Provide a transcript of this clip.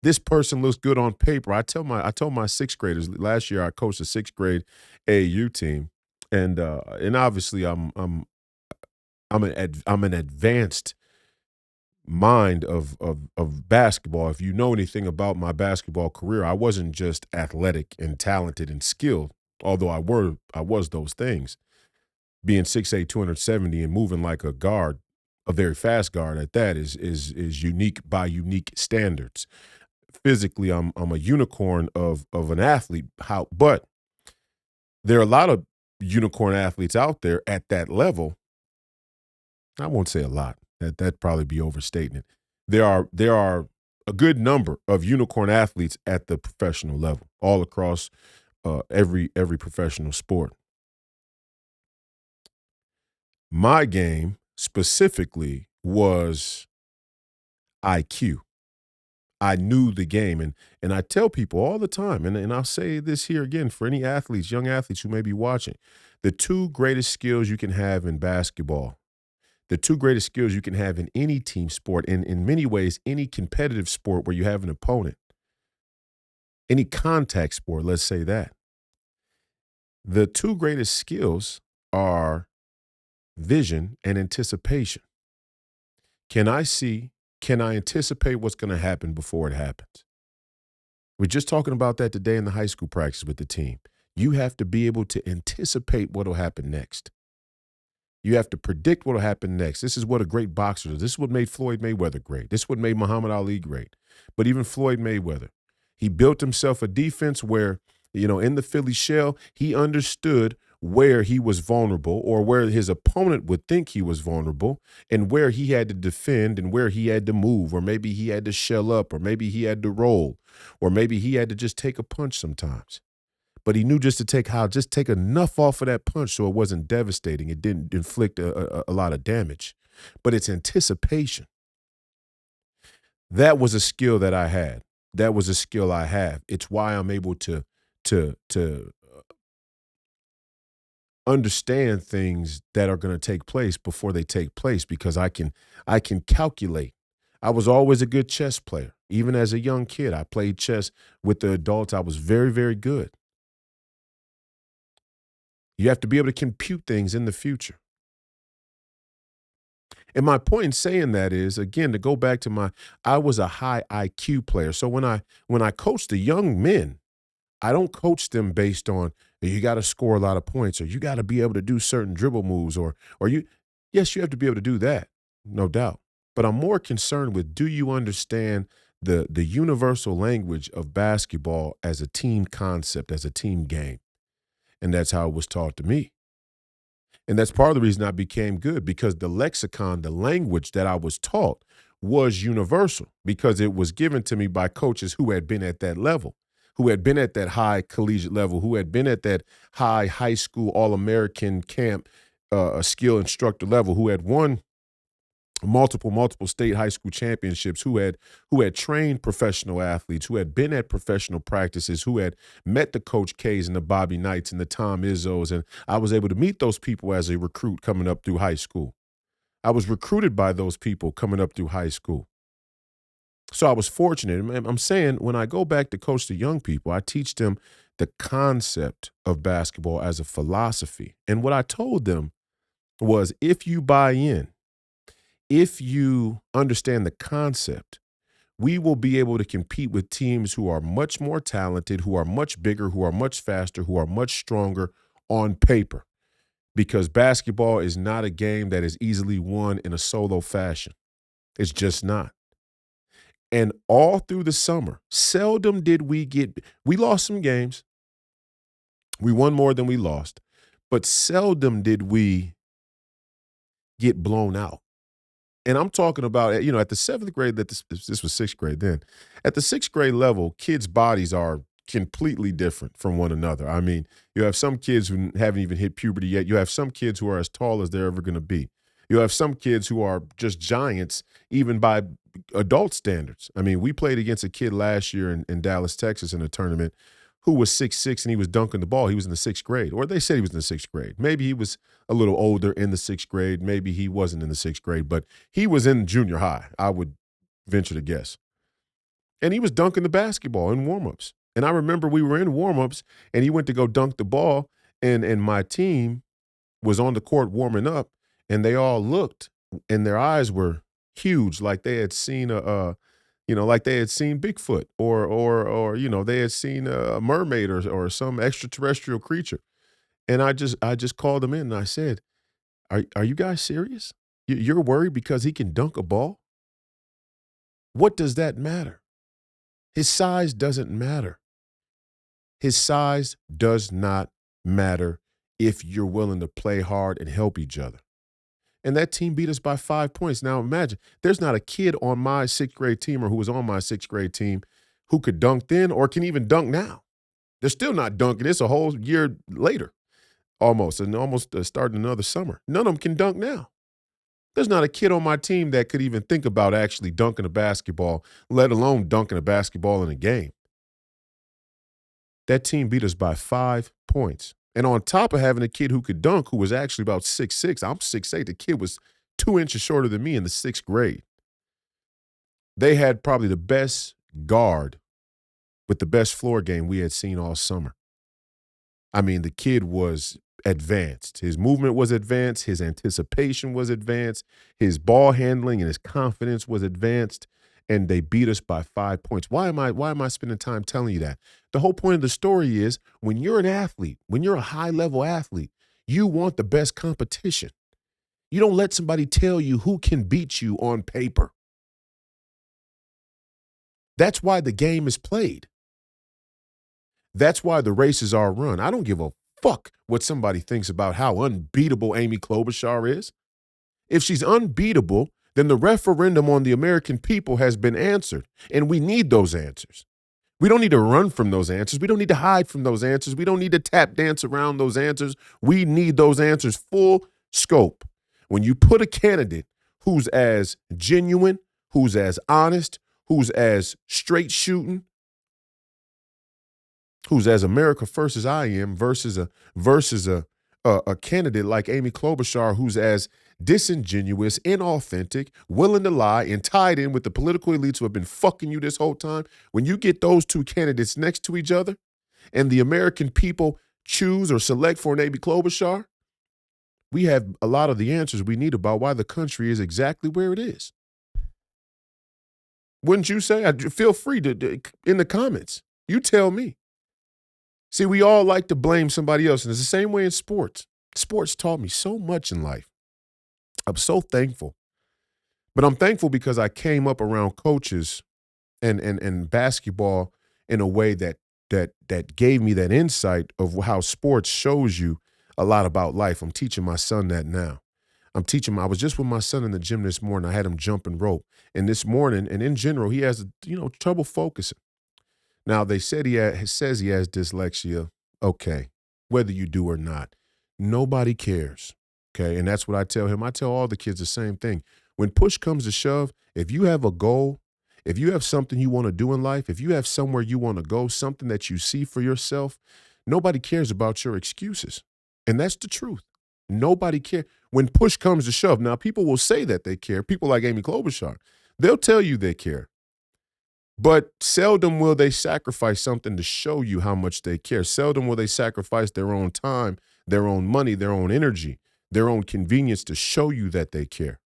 This person looks good on paper. I told my sixth graders last year. I coached a sixth grade AAU team, and obviously I'm an advanced mind of basketball. If you know anything about my basketball career, I wasn't just athletic and talented and skilled, although I was those things. Being 6'8", 270 and moving like a guard, a very fast guard at that is unique by unique standards. Physically, I'm a unicorn of an athlete. But there are a lot of unicorn athletes out there at that level. I won't say a lot. That'd probably be overstating it. There are a good number of unicorn athletes at the professional level, all across every professional sport. My game specifically was IQ. I knew the game, and I tell people all the time, and I'll say this here again for any athletes, young athletes who may be watching, the two greatest skills you can have in basketball, the two greatest skills you can have in any team sport, in many ways, any competitive sport where you have an opponent, any contact sport, let's say that. The two greatest skills are vision and anticipation. Can I see, can I anticipate what's going to happen before it happens? We're just talking about that today in the high school practice with the team. You have to be able to anticipate what will happen next. You have to predict what will happen next. This is what a great boxer does. This is what made Floyd Mayweather great. This is what made Muhammad Ali great. But even Floyd Mayweather, he built himself a defense where, in the Philly shell, he understood where he was vulnerable or where his opponent would think he was vulnerable and where he had to defend and where he had to move, or maybe he had to shell up, or maybe he had to roll, or maybe he had to just take a punch sometimes. But he knew just just take enough off of that punch so it wasn't devastating. It didn't inflict a lot of damage. But it's anticipation. That was a skill that I had. That was a skill I have. It's why I'm able to understand things that are going to take place before they take place, because I can calculate. I was always a good chess player. Even as a young kid, I played chess with the adults. I was very, very good. You have to be able to compute things in the future. And my point in saying that is, again, to go back to I was a high IQ player. So when I coach the young men, I don't coach them based on you got to score a lot of points, or you got to be able to do certain dribble moves, or yes, you have to be able to do that, no doubt. But I'm more concerned with, do you understand the universal language of basketball as a team concept, as a team game? And that's how it was taught to me. And that's part of the reason I became good, because the lexicon, the language that I was taught, was universal, because it was given to me by coaches who had been at that level, who had been at that high collegiate level, who had been at that high school All-American camp skill instructor level, who had won multiple state high school championships, who had trained professional athletes, who had been at professional practices, who had met the Coach K's and the Bobby Knights and the Tom Izzos. And I was able to meet those people as a recruit coming up through high school. I was recruited by those people coming up through high school. So I was fortunate. And I'm saying, when I go back to coach the young people, I teach them the concept of basketball as a philosophy. And what I told them was, if you buy in, if you understand the concept, we will be able to compete with teams who are much more talented, who are much bigger, who are much faster, who are much stronger on paper. Because basketball is not a game that is easily won in a solo fashion. It's just not. And all through the summer, seldom did we lost some games. We won more than we lost, but seldom did we get blown out. And I'm talking about, at the seventh grade, this was sixth grade then. At the sixth grade level, kids' bodies are completely different from one another. I mean, you have some kids who haven't even hit puberty yet. You have some kids who are as tall as they're ever going to be. You have some kids who are just giants, even by adult standards. I mean, we played against a kid last year in Dallas, Texas, in a tournament, who was 6'6", and he was dunking the ball. He was in the sixth grade, or they said he was in the sixth grade. Maybe he was a little older in the sixth grade. Maybe he wasn't in the sixth grade, but he was in junior high, I would venture to guess. And he was dunking the basketball in warmups. And I remember we were in warmups, and he went to go dunk the ball, and my team was on the court warming up, and they all looked, and their eyes were huge, like they had seen like they had seen Bigfoot, or they had seen a mermaid or some extraterrestrial creature. And I just called them in and I said, "Are you guys serious? You're worried because he can dunk a ball? What does that matter? His size doesn't matter. His size does not matter if you're willing to play hard and help each other." And that team beat us by 5 points. Now imagine, there's not a kid on my sixth grade team or who was on my sixth grade team who could dunk then or can even dunk now. They're still not dunking. It's a whole year later, almost, and almost starting another summer. None of them can dunk now. There's not a kid on my team that could even think about actually dunking a basketball, let alone dunking a basketball in a game. That team beat us by 5 points. And on top of having a kid who could dunk, who was actually about 6'6", I'm 6'8", the kid was 2 inches shorter than me in the sixth grade. They had probably the best guard with the best floor game we had seen all summer. I mean, the kid was advanced. His movement was advanced. His anticipation was advanced. His ball handling and his confidence was advanced. And they beat us by 5 points. Why am I spending time telling you that? The whole point of the story is when you're an athlete, when you're a high-level athlete, you want the best competition. You don't let somebody tell you who can beat you on paper. That's why the game is played. That's why the races are run. I don't give a fuck what somebody thinks about how unbeatable Amy Klobuchar is. If she's unbeatable, then the referendum on the American people has been answered, and we need those answers. We don't need to run from those answers. We don't need to hide from those answers. We don't need to tap dance around those answers. We need those answers full scope. When you put a candidate who's as genuine, who's as honest, who's as straight shooting, who's as America first as I am versus a candidate like Amy Klobuchar who's as disingenuous, inauthentic, willing to lie, and tied in with the political elites who have been fucking you this whole time. When you get those two candidates next to each other and the American people choose or select for an Amy Klobuchar, we have a lot of the answers we need about why the country is exactly where it is. Wouldn't you say? Feel free to in the comments. You tell me. See, we all like to blame somebody else, and it's the same way in sports. Sports taught me so much in life. I'm so thankful. But I'm thankful because I came up around coaches and basketball in a way that gave me that insight of how sports shows you a lot about life. I'm teaching my son that now. I was just with my son in the gym this morning. I had him jumping rope. And this morning, and in general, he has, trouble focusing. Now, they said says he has dyslexia. Okay, whether you do or not, nobody cares. Okay, and that's what I tell him. I tell all the kids the same thing. When push comes to shove, if you have a goal, if you have something you want to do in life, if you have somewhere you want to go, something that you see for yourself, nobody cares about your excuses. And that's the truth. Nobody cares. When push comes to shove, now people will say that they care. People like Amy Klobuchar, they'll tell you they care. But seldom will they sacrifice something to show you how much they care. Seldom will they sacrifice their own time, their own money, their own energy, their own convenience to show you that they care.